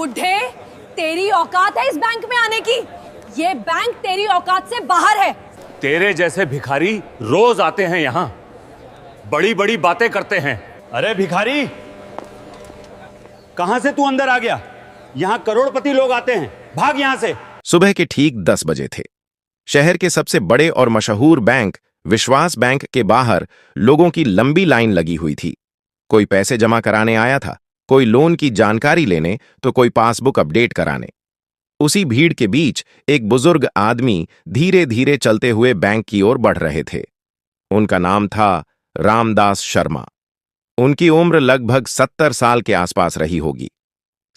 बुढ़े, तेरी औकात है इस बैंक में आने की? ये बैंक तेरी औकात से बाहर है। तेरे जैसे भिखारी रोज आते हैं यहाँ, बड़ी बड़ी बातें करते हैं। अरे भिखारी, कहां से तू अंदर आ गया? यहाँ करोड़पति लोग आते हैं, भाग यहाँ से। सुबह के ठीक 10 बजे थे। शहर के सबसे बड़े और मशहूर बैंक विश्वास बैंक के बाहर लोगों की लंबी लाइन लगी हुई थी। कोई पैसे जमा कराने आया था, कोई लोन की जानकारी लेने, तो कोई पासबुक अपडेट कराने। उसी भीड़ के बीच एक बुजुर्ग आदमी धीरे धीरे चलते हुए बैंक की ओर बढ़ रहे थे। उनका नाम था रामदास शर्मा। उनकी उम्र लगभग 70 साल के आसपास रही होगी।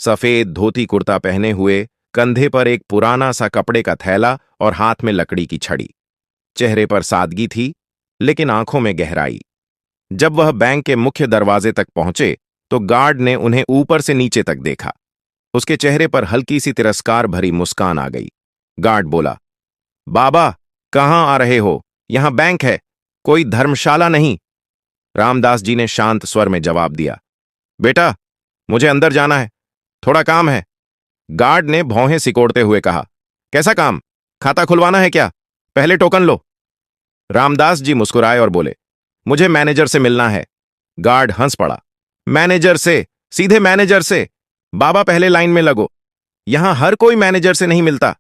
सफेद धोती कुर्ता पहने हुए, कंधे पर एक पुराना सा कपड़े का थैला और हाथ में लकड़ी की छड़ी। चेहरे पर सादगी थी, लेकिन आंखों में गहराई। जब वह बैंक के मुख्य दरवाजे तक पहुंचे तो गार्ड ने उन्हें ऊपर से नीचे तक देखा। उसके चेहरे पर हल्की सी तिरस्कार भरी मुस्कान आ गई। गार्ड बोला, बाबा, कहां आ रहे हो? यहां बैंक है, कोई धर्मशाला नहीं। रामदास जी ने शांत स्वर में जवाब दिया, बेटा, मुझे अंदर जाना है, थोड़ा काम है। गार्ड ने भौहें सिकोड़ते हुए कहा, कैसा काम? खाता खुलवाना है क्या? पहले टोकन लो। रामदास जी मुस्कुराए और बोले, मुझे मैनेजर से मिलना है। गार्ड हंस पड़ा, मैनेजर से? सीधे मैनेजर से? बाबा, पहले लाइन में लगो, यहां हर कोई मैनेजर से नहीं मिलता।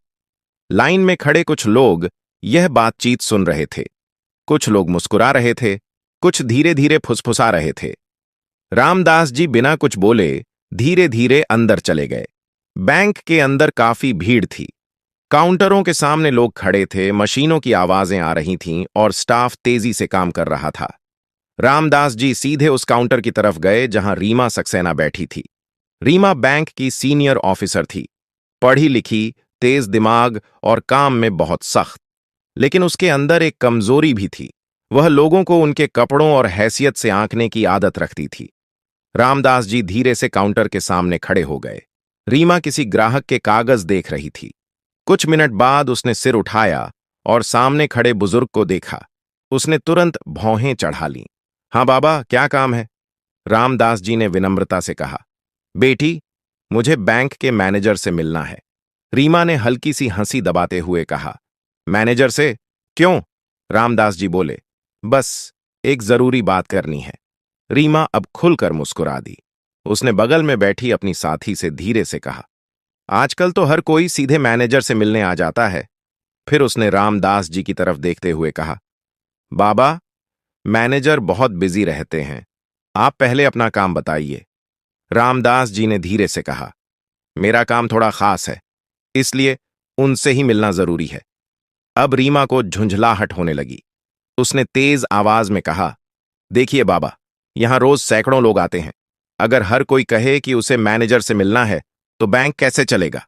लाइन में खड़े कुछ लोग यह बातचीत सुन रहे थे। कुछ लोग मुस्कुरा रहे थे, कुछ धीरे धीरे फुसफुसा रहे थे। रामदास जी बिना कुछ बोले धीरे धीरे अंदर चले गए। बैंक के अंदर काफी भीड़ थी। काउंटरों के सामने लोग खड़े थे, मशीनों की आवाजें आ रही थीं और स्टाफ तेजी से काम कर रहा था। रामदास जी सीधे उस काउंटर की तरफ गए जहां रीमा सक्सेना बैठी थी। रीमा बैंक की सीनियर ऑफिसर थी, पढ़ी लिखी, तेज दिमाग और काम में बहुत सख्त। लेकिन उसके अंदर एक कमजोरी भी थी। वह लोगों को उनके कपड़ों और हैसियत से आंकने की आदत रखती थी। रामदास जी धीरे से काउंटर के सामने खड़े हो गए। रीमा किसी ग्राहक के कागज देख रही थी। कुछ मिनट बाद उसने सिर उठाया और सामने खड़े बुजुर्ग को देखा। उसने तुरंत भौहें चढ़ा लीं। हाँ बाबा, क्या काम है? रामदास जी ने विनम्रता से कहा, बेटी, मुझे बैंक के मैनेजर से मिलना है। रीमा ने हल्की सी हंसी दबाते हुए कहा, मैनेजर से? क्यों? रामदास जी बोले, बस एक जरूरी बात करनी है। रीमा अब खुलकर मुस्कुरा दी। उसने बगल में बैठी अपनी साथी से धीरे से कहा, आजकल तो हर कोई सीधे मैनेजर से मिलने आ जाता है। फिर उसने रामदास जी की तरफ देखते हुए कहा, बाबा, मैनेजर बहुत बिजी रहते हैं, आप पहले अपना काम बताइए। रामदास जी ने धीरे से कहा, मेरा काम थोड़ा खास है, इसलिए उनसे ही मिलना जरूरी है। अब रीमा को झुंझलाहट होने लगी। उसने तेज आवाज में कहा, देखिए बाबा, यहां रोज सैकड़ों लोग आते हैं। अगर हर कोई कहे कि उसे मैनेजर से मिलना है तो बैंक कैसे चलेगा?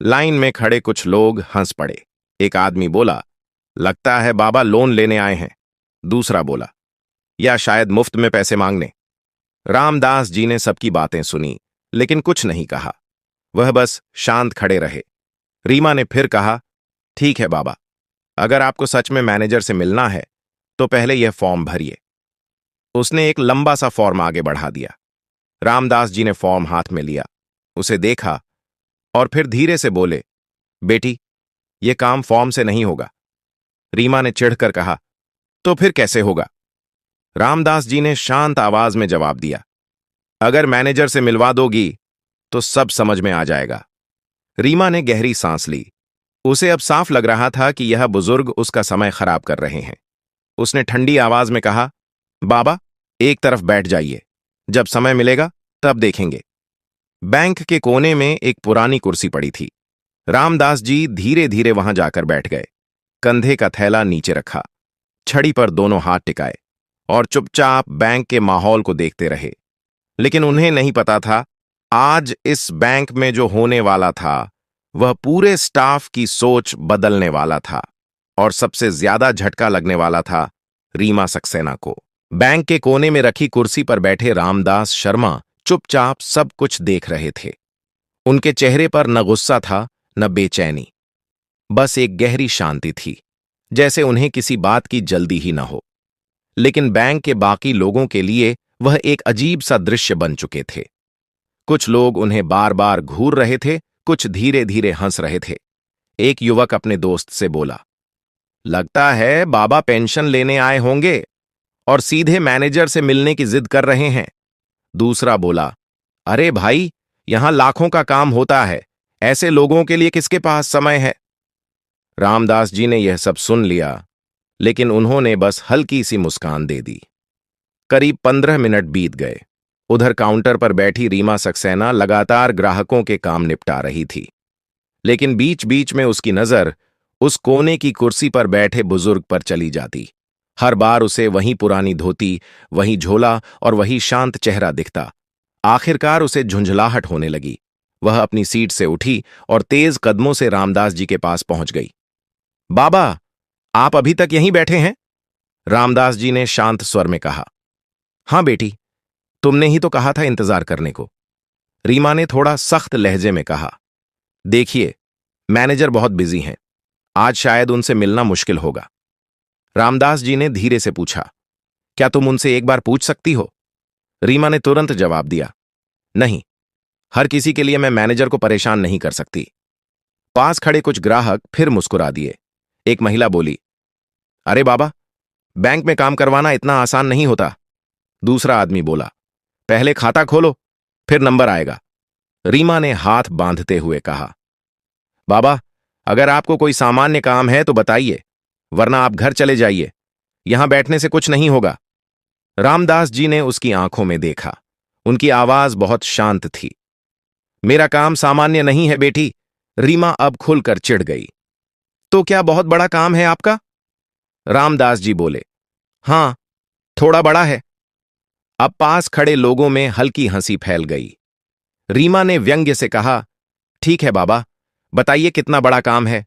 लाइन में खड़े कुछ लोग हंस पड़े। एक आदमी बोला, लगता है बाबा लोन लेने आए हैं। दूसरा बोला, या शायद मुफ्त में पैसे मांगने। रामदास जी ने सबकी बातें सुनी, लेकिन कुछ नहीं कहा। वह बस शांत खड़े रहे। रीमा ने फिर कहा, ठीक है बाबा, अगर आपको सच में मैनेजर से मिलना है तो पहले यह फॉर्म भरिए। उसने एक लंबा सा फॉर्म आगे बढ़ा दिया। रामदास जी ने फॉर्म हाथ में लिया, उसे देखा और फिर धीरे से बोले, बेटी, यह काम फॉर्म से नहीं होगा। रीमा ने चिढ़कर कहा, तो फिर कैसे होगा? रामदास जी ने शांत आवाज में जवाब दिया, अगर मैनेजर से मिलवा दोगी तो सब समझ में आ जाएगा। रीमा ने गहरी सांस ली। उसे अब साफ लग रहा था कि यह बुजुर्ग उसका समय खराब कर रहे हैं। उसने ठंडी आवाज में कहा, बाबा, एक तरफ बैठ जाइए, जब समय मिलेगा तब देखेंगे। बैंक के कोने में एक पुरानी कुर्सी पड़ी थी। रामदास जी धीरे धीरे वहां जाकर बैठ गए। कंधे का थैला नीचे रखा, छड़ी पर दोनों हाथ टिकाए और चुपचाप बैंक के माहौल को देखते रहे। लेकिन उन्हें नहीं पता था, आज इस बैंक में जो होने वाला था वह पूरे स्टाफ की सोच बदलने वाला था। और सबसे ज्यादा झटका लगने वाला था रीमा सक्सेना को। बैंक के कोने में रखी कुर्सी पर बैठे रामदास शर्मा चुपचाप सब कुछ देख रहे थे। उनके चेहरे पर न गुस्सा था न बेचैनी, बस एक गहरी शांति थी, जैसे उन्हें किसी बात की जल्दी ही न हो। लेकिन बैंक के बाकी लोगों के लिए वह एक अजीब सा दृश्य बन चुके थे। कुछ लोग उन्हें बार बार घूर रहे थे, कुछ धीरे धीरे हंस रहे थे। एक युवक अपने दोस्त से बोला, लगता है बाबा पेंशन लेने आए होंगे और सीधे मैनेजर से मिलने की जिद कर रहे हैं। दूसरा बोला, अरे भाई, यहां लाखों का काम होता है, ऐसे लोगों के लिए किसके पास समय है। रामदास जी ने यह सब सुन लिया, लेकिन उन्होंने बस हल्की सी मुस्कान दे दी। करीब 15 मिनट बीत गए। उधर काउंटर पर बैठी रीमा सक्सेना लगातार ग्राहकों के काम निपटा रही थी, लेकिन बीच बीच में उसकी नजर उस कोने की कुर्सी पर बैठे बुजुर्ग पर चली जाती। हर बार उसे वही पुरानी धोती, वही झोला और वही शांत चेहरा दिखता। आखिरकार उसे झुंझलाहट होने लगी। वह अपनी सीट से उठी और तेज कदमों से रामदास जी के पास पहुंच गई। बाबा, आप अभी तक यहीं बैठे हैं? रामदास जी ने शांत स्वर में कहा। हां बेटी, तुमने ही तो कहा था इंतजार करने को, रीमा ने थोड़ा सख्त लहजे में कहा। देखिए, मैनेजर बहुत बिजी हैं, आज शायद उनसे मिलना मुश्किल होगा। रामदास जी ने धीरे से पूछा, क्या तुम उनसे एक बार पूछ सकती हो? रीमा ने तुरंत जवाब दिया, नहीं, हर किसी के लिए मैं मैनेजर को परेशान नहीं कर सकती। पास खड़े कुछ ग्राहक फिर मुस्कुरा दिए। एक महिला बोली, अरे बाबा, बैंक में काम करवाना इतना आसान नहीं होता। दूसरा आदमी बोला, पहले खाता खोलो, फिर नंबर आएगा। रीमा ने हाथ बांधते हुए कहा, बाबा, अगर आपको कोई सामान्य काम है तो बताइए, वरना आप घर चले जाइए, यहां बैठने से कुछ नहीं होगा। रामदास जी ने उसकी आंखों में देखा। उनकी आवाज बहुत शांत थी। मेरा काम सामान्य नहीं है बेटी, रीमा अब खुलकर चिढ़ गई। तो क्या बहुत बड़ा काम है आपका? रामदास जी बोले, हां, थोड़ा बड़ा है। अब पास खड़े लोगों में हल्की हंसी फैल गई। रीमा ने व्यंग्य से कहा, ठीक है बाबा, बताइए कितना बड़ा काम है?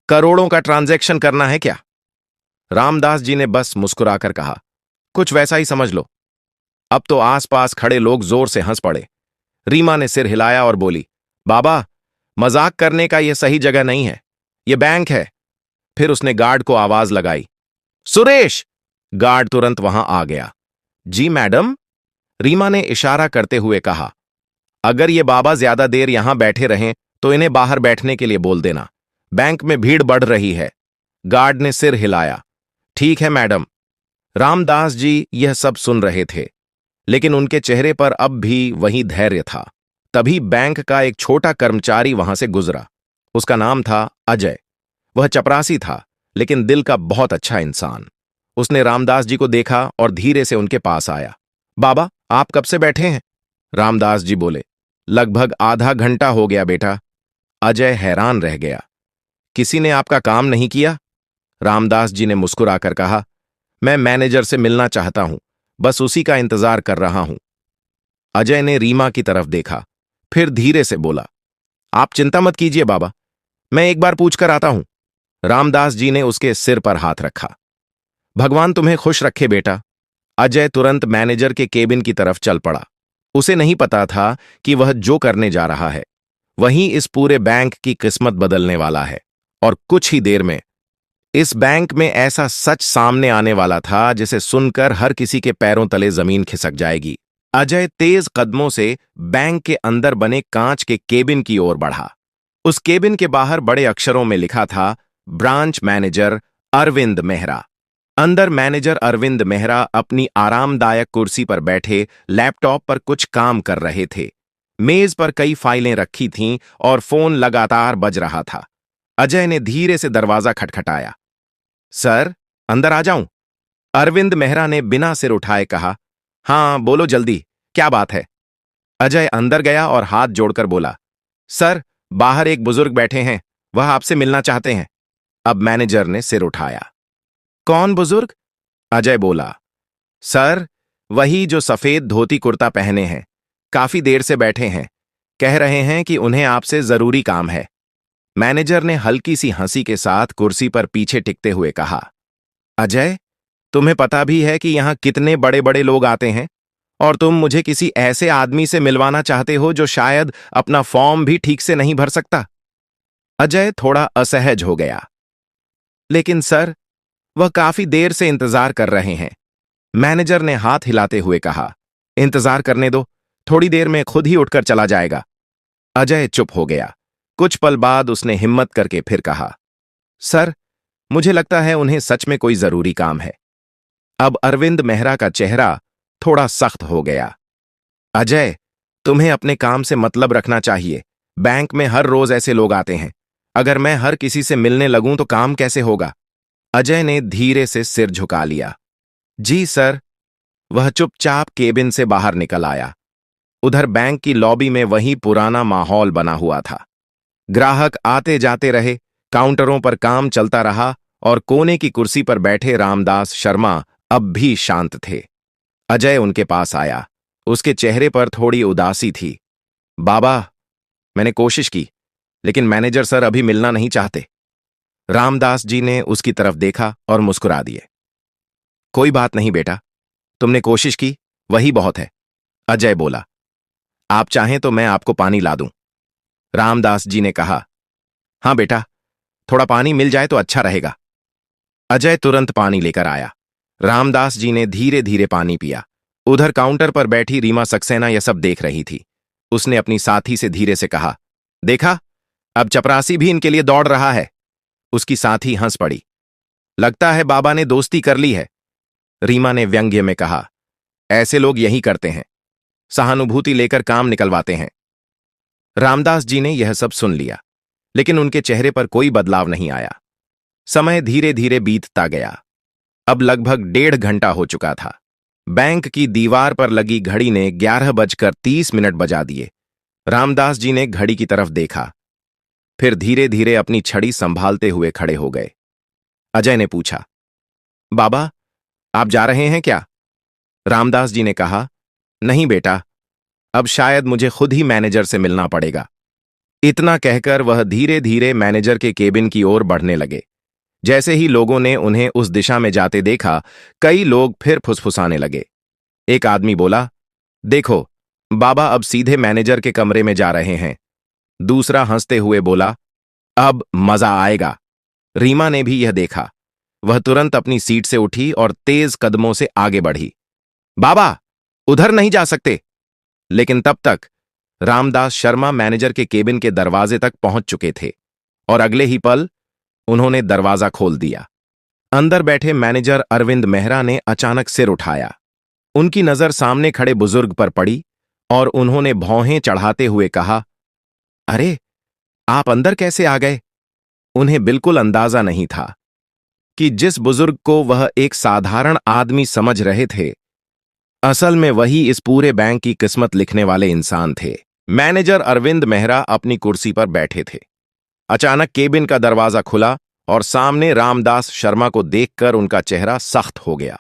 करोड़ों का ट्रांजैक्शन करना है क्या? रामदास जी ने बस मुस्कुराकर कहा, कुछ वैसा ही समझ लो। अब तो आसपास खड़े लोग जोर से हंस पड़े। रीमा ने सिर हिलाया और बोली, बाबा, मजाक करने का यह सही जगह नहीं है, यह बैंक है। फिर उसने गार्ड को आवाज लगाई, सुरेश! गार्ड तुरंत वहां आ गया। जी मैडम, रीमा ने इशारा करते हुए कहा, अगर ये बाबा ज्यादा देर यहां बैठे रहें तो इन्हें बाहर बैठने के लिए बोल देना, बैंक में भीड़ बढ़ रही है। गार्ड ने सिर हिलाया, ठीक है मैडम। रामदास जी यह सब सुन रहे थे, लेकिन उनके चेहरे पर अब भी वही धैर्य था। तभी बैंक का एक छोटा कर्मचारी वहां से गुजरा। उसका नाम था अजय। वह चपरासी था, लेकिन दिल का बहुत अच्छा इंसान। उसने रामदास जी को देखा और धीरे से उनके पास आया। बाबा, आप कब से बैठे हैं? रामदास जी बोले, लगभग आधा घंटा हो गया बेटा। अजय हैरान रह गया, किसी ने आपका काम नहीं किया? रामदास जी ने मुस्कुराकर कहा, मैं मैनेजर से मिलना चाहता हूं, बस उसी का इंतजार कर रहा हूं। अजय ने रीमा की तरफ देखा, फिर धीरे से बोला, आप चिंता मत कीजिए बाबा, मैं एक बार पूछकर आता हूं। रामदास जी ने उसके सिर पर हाथ रखा। भगवान तुम्हें खुश रखे बेटा। अजय तुरंत मैनेजर के केबिन की तरफ चल पड़ा। उसे नहीं पता था कि वह जो करने जा रहा है वही इस पूरे बैंक की किस्मत बदलने वाला है, और कुछ ही देर में इस बैंक में ऐसा सच सामने आने वाला था जिसे सुनकर हर किसी के पैरों तले जमीन खिसक जाएगी। अजय तेज कदमों से बैंक के अंदर बने कांच के केबिन की ओर बढ़ा। उस केबिन के बाहर बड़े अक्षरों में लिखा था, ब्रांच मैनेजर अरविंद मेहरा। अंदर मैनेजर अरविंद मेहरा अपनी आरामदायक कुर्सी पर बैठे लैपटॉप पर कुछ काम कर रहे थे। मेज पर कई फाइलें रखी थीं और फोन लगातार बज रहा था। अजय ने धीरे से दरवाजा खटखटाया। सर, अंदर आ जाऊं? अरविंद मेहरा ने बिना सिर उठाए कहा। हां, बोलो जल्दी, क्या बात है? अजय अंदर गया और हाथ जोड़कर बोला, सर, बाहर एक बुजुर्ग बैठे हैं, वह आपसे मिलना चाहते हैं। अब मैनेजर ने सिर उठाया। कौन बुजुर्ग? अजय बोला, सर, वही जो सफेद धोती कुर्ता पहने हैं, काफी देर से बैठे हैं, कह रहे हैं कि उन्हें आपसे जरूरी काम है। मैनेजर ने हल्की सी हंसी के साथ कुर्सी पर पीछे टिकते हुए कहा, अजय, तुम्हें पता भी है कि यहां कितने बड़े बड़े लोग आते हैं, और तुम मुझे किसी ऐसे आदमी से मिलवाना चाहते हो जो शायद अपना फॉर्म भी ठीक से नहीं भर सकता। अजय थोड़ा असहज हो गया। लेकिन सर, वह काफी देर से इंतजार कर रहे हैं। मैनेजर ने हाथ हिलाते हुए कहा, इंतजार करने दो, थोड़ी देर में खुद ही उठकर चला जाएगा। अजय चुप हो गया। कुछ पल बाद उसने हिम्मत करके फिर कहा, सर, मुझे लगता है उन्हें सच में कोई जरूरी काम है। अब अरविंद मेहरा का चेहरा थोड़ा सख्त हो गया। अजय, तुम्हें अपने काम से मतलब रखना चाहिए। बैंक में हर रोज ऐसे लोग आते हैं। अगर मैं हर किसी से मिलने लगूं तो काम कैसे होगा? अजय ने धीरे से सिर झुका लिया। जी सर। वह चुपचाप केबिन से बाहर निकल आया। उधर बैंक की लॉबी में वही पुराना माहौल बना हुआ था। ग्राहक आते जाते रहे, काउंटरों पर काम चलता रहा और कोने की कुर्सी पर बैठे रामदास शर्मा अब भी शांत थे। अजय उनके पास आया। उसके चेहरे पर थोड़ी उदासी थी। बाबा, मैंने कोशिश की, लेकिन मैनेजर सर अभी मिलना नहीं चाहते। रामदास जी ने उसकी तरफ देखा और मुस्कुरा दिए। कोई बात नहीं बेटा, तुमने कोशिश की, वही बहुत है। अजय बोला, आप चाहें तो मैं आपको पानी ला दूं। रामदास जी ने कहा, हां बेटा, थोड़ा पानी मिल जाए तो अच्छा रहेगा। अजय तुरंत पानी लेकर आया। रामदास जी ने धीरे धीरे पानी पिया। उधर काउंटर पर बैठी रीमा सक्सेना यह सब देख रही थी। उसने अपनी साथी से धीरे से कहा, देखा, अब चपरासी भी इनके लिए दौड़ रहा है। उसकी साथी हंस पड़ी। लगता है बाबा ने दोस्ती कर ली है। रीमा ने व्यंग्य में कहा, ऐसे लोग यही करते हैं, सहानुभूति लेकर काम निकलवाते हैं। रामदास जी ने यह सब सुन लिया, लेकिन उनके चेहरे पर कोई बदलाव नहीं आया। समय धीरे धीरे बीतता गया। अब लगभग 1.5 घंटा हो चुका था। बैंक की दीवार पर लगी घड़ी ने 11:30 बजा दिए। रामदास जी ने घड़ी की तरफ देखा, फिर धीरे धीरे अपनी छड़ी संभालते हुए खड़े हो गए। अजय ने पूछा, बाबा, आप जा रहे हैं क्या? रामदास जी ने कहा, नहीं बेटा, अब शायद मुझे खुद ही मैनेजर से मिलना पड़ेगा। इतना कहकर वह धीरे धीरे मैनेजर के केबिन की ओर बढ़ने लगे। जैसे ही लोगों ने उन्हें उस दिशा में जाते देखा, कई लोग फिर फुसफुसाने लगे। एक आदमी बोला, देखो, बाबा अब सीधे मैनेजर के कमरे में जा रहे हैं। दूसरा हंसते हुए बोला, अब मजा आएगा। रीमा ने भी यह देखा। वह तुरंत अपनी सीट से उठी और तेज कदमों से आगे बढ़ी। बाबा, उधर नहीं जा सकते। लेकिन तब तक रामदास शर्मा मैनेजर के केबिन के दरवाजे तक पहुंच चुके थे और अगले ही पल उन्होंने दरवाजा खोल दिया। अंदर बैठे मैनेजर अरविंद मेहरा ने अचानक सिर उठाया। उनकी नजर सामने खड़े बुजुर्ग पर पड़ी और उन्होंने भौहें चढ़ाते हुए कहा, अरे, आप अंदर कैसे आ गए? उन्हें बिल्कुल अंदाजा नहीं था कि जिस बुजुर्ग को वह एक साधारण आदमी समझ रहे थे, असल में वही इस पूरे बैंक की किस्मत लिखने वाले इंसान थे। मैनेजर अरविंद मेहरा अपनी कुर्सी पर बैठे थे। अचानक केबिन का दरवाजा खुला और सामने रामदास शर्मा को देखकर उनका चेहरा सख्त हो गया।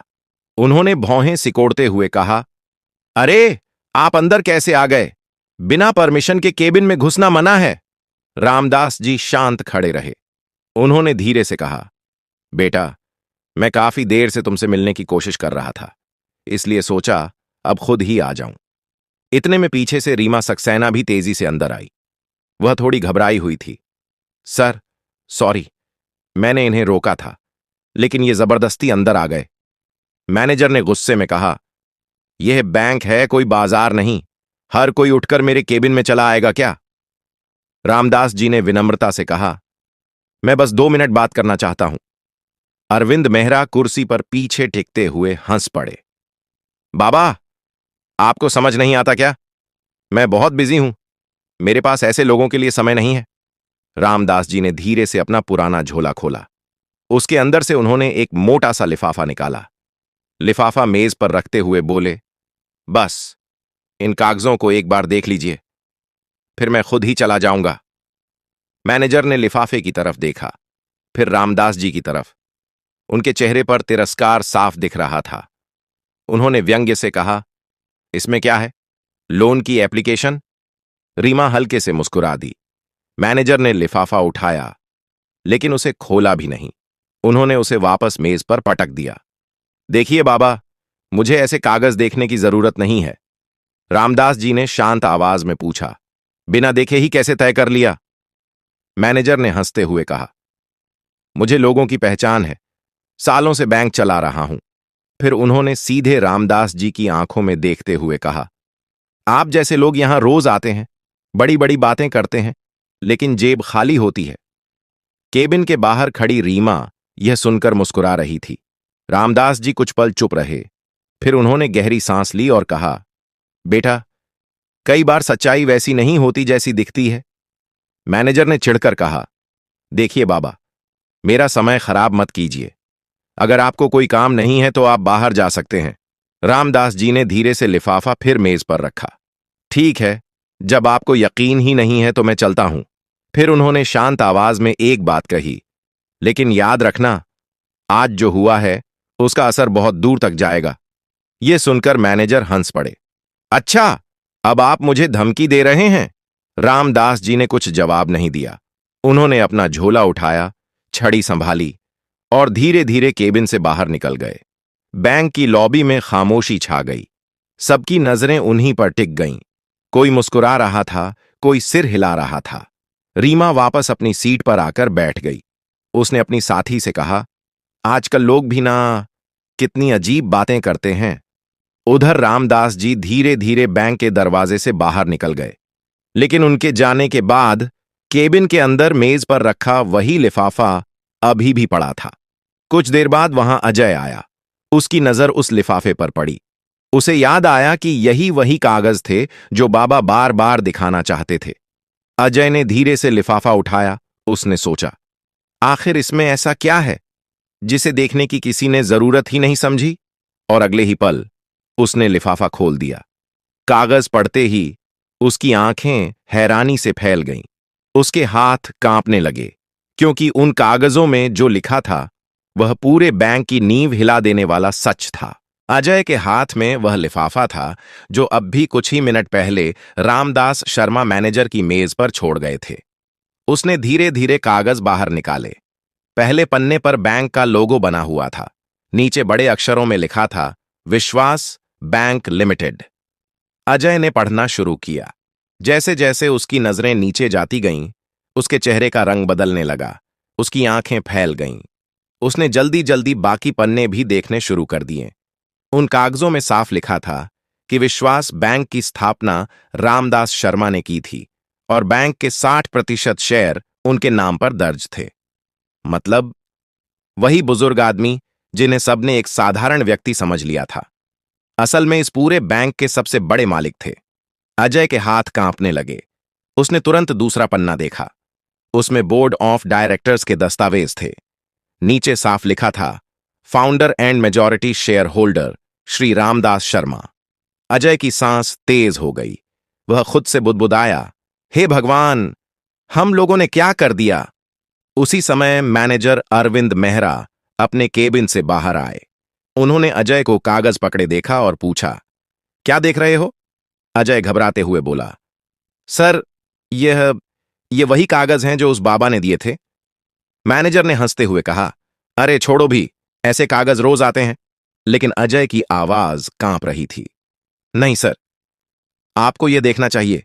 उन्होंने भौहें सिकोड़ते हुए कहा, अरे, आप अंदर कैसे आ गए? बिना परमिशन के केबिन में घुसना मना है। रामदास जी शांत खड़े रहे। उन्होंने धीरे से कहा, बेटा, मैं काफी देर से तुमसे मिलने की कोशिश कर रहा था, इसलिए सोचा अब खुद ही आ जाऊं। इतने में पीछे से रीमा सक्सेना भी तेजी से अंदर आई। वह थोड़ी घबराई हुई थी। सर, सॉरी, मैंने इन्हें रोका था, लेकिन ये जबरदस्ती अंदर आ गए। मैनेजर ने गुस्से में कहा, यह बैंक है, कोई बाजार नहीं। हर कोई उठकर मेरे केबिन में चला आएगा क्या? रामदास जी ने विनम्रता से कहा, मैं बस 2 मिनट बात करना चाहता हूं। अरविंद मेहरा कुर्सी पर पीछे टिकते हुए हंस पड़े। बाबा, आपको समझ नहीं आता क्या? मैं बहुत बिजी हूं, मेरे पास ऐसे लोगों के लिए समय नहीं है। रामदास जी ने धीरे से अपना पुराना झोला खोला। उसके अंदर से उन्होंने एक मोटा सा लिफाफा निकाला। लिफाफा मेज पर रखते हुए बोले, बस इन कागजों को एक बार देख लीजिए, फिर मैं खुद ही चला जाऊंगा। मैनेजर ने लिफाफे की तरफ देखा, फिर रामदास जी की तरफ। उनके चेहरे पर तिरस्कार साफ दिख रहा था। उन्होंने व्यंग्य से कहा, इसमें क्या है? लोन की एप्लीकेशन? रीमा हल्के से मुस्कुरा दी। मैनेजर ने लिफाफा उठाया, लेकिन उसे खोला भी नहीं। उन्होंने उसे वापस मेज पर पटक दिया। देखिए बाबा, मुझे ऐसे कागज देखने की जरूरत नहीं है। रामदास जी ने शांत आवाज में पूछा, बिना देखे ही कैसे तय कर लिया? मैनेजर ने हंसते हुए कहा, मुझे लोगों की पहचान है, सालों से बैंक चला रहा हूं। फिर उन्होंने सीधे रामदास जी की आंखों में देखते हुए कहा, आप जैसे लोग यहां रोज आते हैं, बड़ी बड़ी बातें करते हैं, लेकिन जेब खाली होती है। केबिन के बाहर खड़ी रीमा यह सुनकर मुस्कुरा रही थी। रामदास जी कुछ पल चुप रहे, फिर उन्होंने गहरी सांस ली और कहा, बेटा, कई बार सच्चाई वैसी नहीं होती जैसी दिखती है। मैनेजर ने चिढ़कर कहा, देखिए बाबा, मेरा समय खराब मत कीजिए। अगर आपको कोई काम नहीं है तो आप बाहर जा सकते हैं। रामदास जी ने धीरे से लिफाफा फिर मेज पर रखा। ठीक है, जब आपको यकीन ही नहीं है तो मैं चलता हूं। फिर उन्होंने शांत आवाज में एक बात कही, लेकिन याद रखना, आज जो हुआ है उसका असर बहुत दूर तक जाएगा। यह सुनकर मैनेजर हंस पड़े। अच्छा, अब आप मुझे धमकी दे रहे हैं? रामदास जी ने कुछ जवाब नहीं दिया। उन्होंने अपना झोला उठाया, छड़ी संभाली और धीरे धीरे केबिन से बाहर निकल गए। बैंक की लॉबी में खामोशी छा गई। सबकी नजरें उन्हीं पर टिक गईं। कोई मुस्कुरा रहा था, कोई सिर हिला रहा था। रीमा वापस अपनी सीट पर आकर बैठ गई। उसने अपनी साथी से कहा, आजकल लोग भी ना कितनी अजीब बातें करते हैं। उधर रामदास जी धीरे धीरे बैंक के दरवाजे से बाहर निकल गए, लेकिन उनके जाने के बाद केबिन के अंदर मेज पर रखा वही लिफाफा अभी भी पड़ा था। कुछ देर बाद वहां अजय आया। उसकी नजर उस लिफाफे पर पड़ी। उसे याद आया कि यही वही कागज थे जो बाबा बार बार दिखाना चाहते थे। अजय ने धीरे से लिफाफा उठाया। उसने सोचा, आखिर इसमें ऐसा क्या है जिसे देखने की किसी ने जरूरत ही नहीं समझी? और अगले ही पल उसने लिफाफा खोल दिया। कागज पढ़ते ही उसकी आंखें हैरानी से फैल गईं। उसके हाथ कांपने लगे, क्योंकि उन कागजों में जो लिखा था वह पूरे बैंक की नींव हिला देने वाला सच था। अजय के हाथ में वह लिफाफा था जो अब भी कुछ ही मिनट पहले रामदास शर्मा मैनेजर की मेज पर छोड़ गए थे। उसने धीरे धीरे कागज बाहर निकाले। पहले पन्ने पर बैंक का लोगो बना हुआ था। नीचे बड़े अक्षरों में लिखा था, विश्वास बैंक लिमिटेड। अजय ने पढ़ना शुरू किया। जैसे जैसे उसकी नजरें नीचे जाती गईं, उसके चेहरे का रंग बदलने लगा। उसकी आंखें फैल गईं। उसने जल्दी जल्दी बाकी पन्ने भी देखने शुरू कर दिए। उन कागजों में साफ लिखा था कि विश्वास बैंक की स्थापना रामदास शर्मा ने की थी और बैंक के 60% शेयर उनके नाम पर दर्ज थे। मतलब वही बुजुर्ग आदमी जिन्हें सबने एक साधारण व्यक्ति समझ लिया था, असल में इस पूरे बैंक के सबसे बड़े मालिक थे। अजय के हाथ कांपने लगे। उसने तुरंत दूसरा पन्ना देखा। उसमें बोर्ड ऑफ डायरेक्टर्स के दस्तावेज थे। नीचे साफ लिखा था, founder and majority share holder Shri Ramdas Sharma. Ajay की सांस तेज हो गई। वह खुद से बुदबुदाया, हे भगवान, हम लोगों ने क्या कर दिया? उसी समय मैनेजर अरविंद मेहरा अपने केबिन से बाहर आए। उन्होंने अजय को कागज पकड़े देखा और पूछा, क्या देख रहे हो? अजय घबराते हुए बोला, सर, ये वही कागज हैं जो उस बाबा ने दिए थे। मैनेजर ने हंसते हुए कहा, अरे छोड़ो भी, ऐसे कागज रोज आते हैं। लेकिन अजय की आवाज कांप रही थी। नहीं सर, आपको यह देखना चाहिए।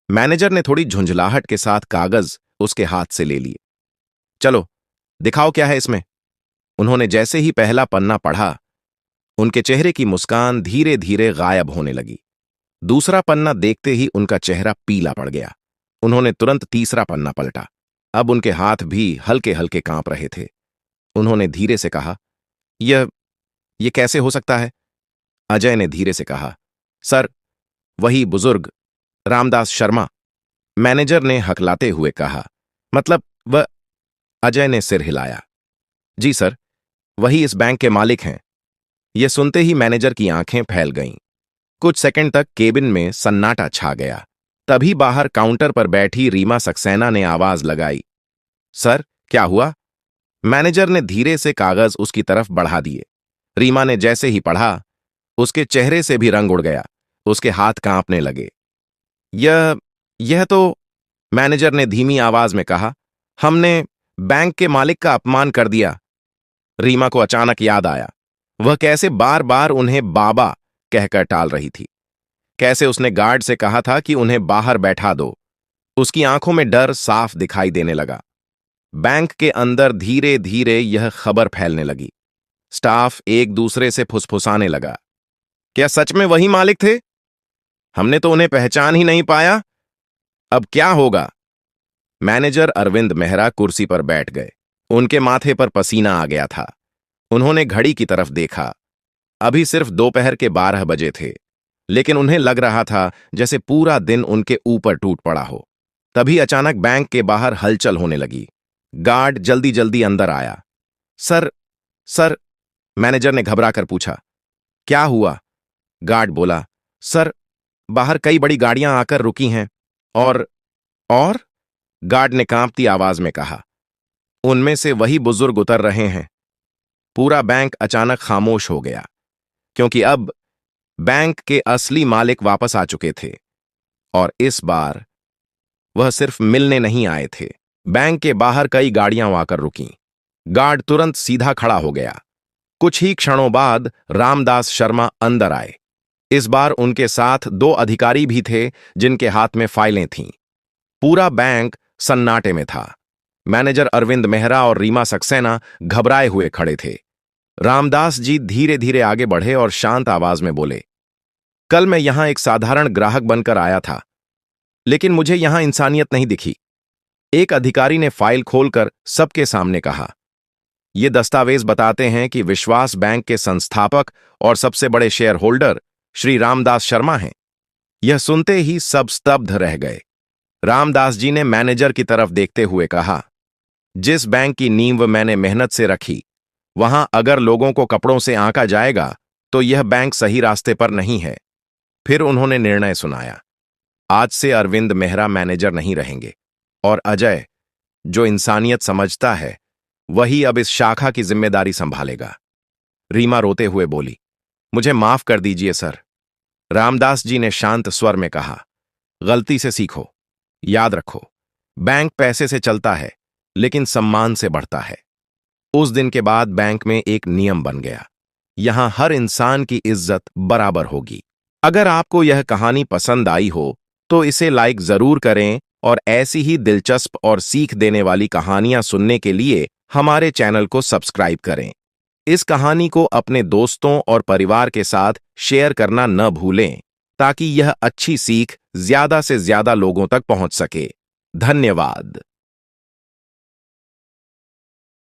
मैनेजर ने थोड़ी झुंझलाहट के साथ कागज उसके हाथ से ले लिए। चलो दिखाओ क्या है इसमें। उन्होंने जैसे ही पहला पन्ना पढ़ा, उनके चेहरे की मुस्कान धीरे धीरे गायब होने लगी। दूसरा पन्ना देखते ही उनका चेहरा पीला पड़ गया। उन्होंने तुरंत तीसरा पन्ना पलटा। अब उनके हाथ भी हल्के हल्के कांप रहे थे। उन्होंने धीरे से कहा, यह कैसे हो सकता है? अजय ने धीरे से कहा, सर, वही बुजुर्ग रामदास शर्मा। मैनेजर ने हकलाते हुए कहा, मतलब वह? अजय ने सिर हिलाया। जी सर, वही इस बैंक के मालिक हैं। यह सुनते ही मैनेजर की आंखें फैल गईं। कुछ सेकंड तक केबिन में सन्नाटा छा गया। तभी बाहर काउंटर पर बैठी रीमा सक्सेना ने आवाज लगाई, सर, क्या हुआ? मैनेजर ने धीरे से कागज उसकी तरफ बढ़ा दिए। रीमा ने जैसे ही पढ़ा, उसके चेहरे से भी रंग उड़ गया। उसके हाथ कांपने लगे। यह तो, मैनेजर ने धीमी आवाज में कहा, हमने बैंक के मालिक का अपमान कर दिया। रीमा को अचानक याद आया, वह कैसे बार बार उन्हें बाबा कहकर टाल रही थी। कैसे उसने गार्ड से कहा था कि उन्हें बाहर बैठा दो। उसकी आंखों में डर साफ दिखाई देने लगा। बैंक के अंदर धीरे धीरे यह खबर फैलने लगी। स्टाफ एक दूसरे से फुसफुसाने लगा, क्या सच में वही मालिक थे? हमने तो उन्हें पहचान ही नहीं पाया। अब क्या होगा? मैनेजर अरविंद मेहरा कुर्सी पर बैठ गए। उनके माथे पर पसीना आ गया था। उन्होंने घड़ी की तरफ देखा। अभी सिर्फ दोपहर के 12 बजे थे, लेकिन उन्हें लग रहा था जैसे पूरा दिन उनके ऊपर टूट पड़ा हो। तभी अचानक बैंक के बाहर हलचल होने लगी। गार्ड जल्दी जल्दी अंदर आया। सर, सर, मैनेजर ने घबरा कर पूछा, क्या हुआ? गार्ड बोला, सर, बाहर कई बड़ी गाड़ियां आकर रुकी हैं और गार्ड ने कांपती आवाज में कहा, उनमें से वही बुजुर्ग उतर रहे हैं। पूरा बैंक अचानक खामोश हो गया, क्योंकि अब बैंक के असली मालिक वापस आ चुके थे और इस बार वह सिर्फ मिलने नहीं आए थे। बैंक के बाहर कई गाड़ियां आकर रुकीं। गार्ड तुरंत सीधा खड़ा हो गया। कुछ ही क्षणों बाद रामदास शर्मा अंदर आए। इस बार उनके साथ 2 अधिकारी भी थे जिनके हाथ में फाइलें थीं। पूरा बैंक सन्नाटे में था। मैनेजर अरविंद मेहरा और रीमा सक्सेना घबराए हुए खड़े थे। रामदास जी धीरे धीरे आगे बढ़े और शांत आवाज में बोले, कल मैं यहां एक साधारण ग्राहक बनकर आया था, लेकिन मुझे यहां इंसानियत नहीं दिखी। एक अधिकारी ने फाइल खोलकर सबके सामने कहा, ये दस्तावेज बताते हैं कि विश्वास बैंक के संस्थापक और सबसे बड़े शेयर होल्डर श्री रामदास शर्मा हैं। यह सुनते ही सब स्तब्ध रह गए। रामदास जी ने मैनेजर की तरफ देखते हुए कहा, जिस बैंक की नींव मैंने मेहनत से रखी, वहां अगर लोगों को कपड़ों से आंका जाएगा तो यह बैंक सही रास्ते पर नहीं है। फिर उन्होंने निर्णय सुनाया, आज से अरविंद मेहरा मैनेजर नहीं रहेंगे और अजय, जो इंसानियत समझता है, वही अब इस शाखा की जिम्मेदारी संभालेगा। रीमा रोते हुए बोली, मुझे माफ कर दीजिए सर। रामदास जी ने शांत स्वर में कहा, गलती से सीखो। याद रखो, बैंक पैसे से चलता है, लेकिन सम्मान से बढ़ता है। उस दिन के बाद बैंक में एक नियम बन गया, यहां हर इंसान की इज्जत बराबर होगी। अगर आपको यह कहानी पसंद आई हो तो इसे लाइक जरूर करें और ऐसी ही दिलचस्प और सीख देने वाली कहानियां सुनने के लिए हमारे चैनल को सब्सक्राइब करें। इस कहानी को अपने दोस्तों और परिवार के साथ शेयर करना न भूलें, ताकि यह अच्छी सीख ज्यादा से ज्यादा लोगों तक पहुंच सके। धन्यवाद।